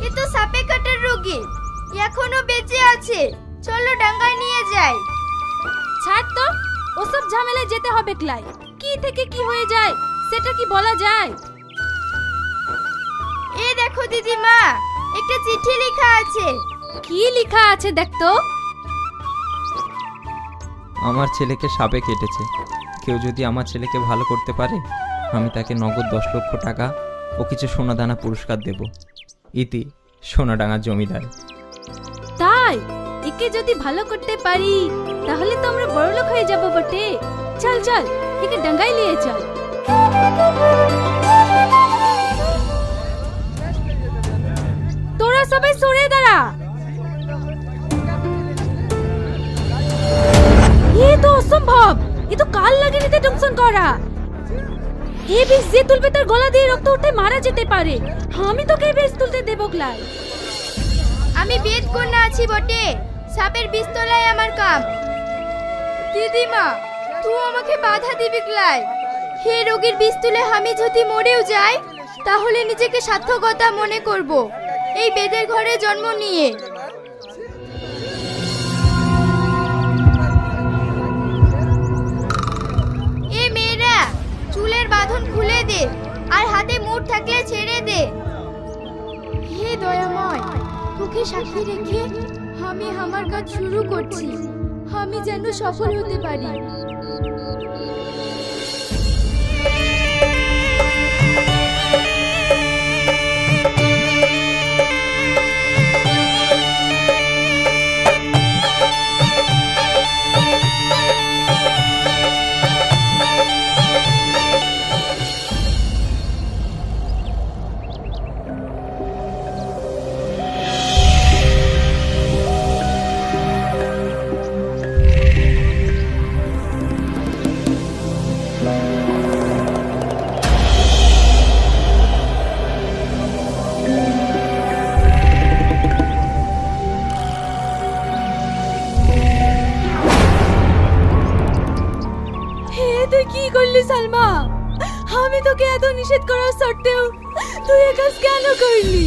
এ তো সাপে কাটার রোগী, এখনো বেঁচে আছে। চলো ডাঙ্গায় নিয়ে যাই। ছাড় তো, ওসব ঝামেলায় যেতে হবে ক্লাই। কি থেকে কি হয়ে যায় সেটা কি বলা যায়? এই দেখো দিদিমা, একটা চিঠি লেখা আছে। কি লেখা আছে দেখ তো। আমার ছেলেকে সাপে কেটেছে। কেউ যদি আমার ছেলেকে ভালো করতে পারে, আমি তাকে নগদ 10 লক্ষ টাকা ও কিছু সোনাদানা পুরস্কার দেব। ইতি সোনাডাঙ্গা জমিদার। তাই একে যদি ভালো করতে পারি তাহলে তো আমরা বড়লোক হয়ে যাব বটে। চল চল, একে ডাঙ্গায় নিয়ে চল। তোরা সবাই সরে দাঁড়া। এ তো অসম্ভব, এ তো কাল লাগে নিতে টংশন করা। এ বিষ যে তুলবে তার গলা দিয়ে রক্ত উঠে মারা যেতে পারে। আমি তোকে বিষ তুলতে দেবো ক্লাই। আমি বেদ কন্যা আছি বটে, সাপের বিষ তোলাই আমার কাম। দিদিমা, তুই আমাকে বাধা দিবি ক্লাই। হে রোগীর বিষ তুলে আমি যদি মরেও যাই, তাহলে নিজেকে সার্থকতা মনে করব এই বেদের ঘরে জন্ম নিয়ে। এ মেয়েরা, চুলের বাঁধন খুলে দে, আর হাতে মুঠ থাকলে ছেড়ে দে। হে দয়াময়, তোকে সাক্ষী রেখে আমি আমার কাজ শুরু করছি। আমি যেন সফল হতে পারি। তুই কি করলি সালমা? আমি তোকে এত নিষেধ করার সত্ত্বেও তুই এ কাজ কেন করলি?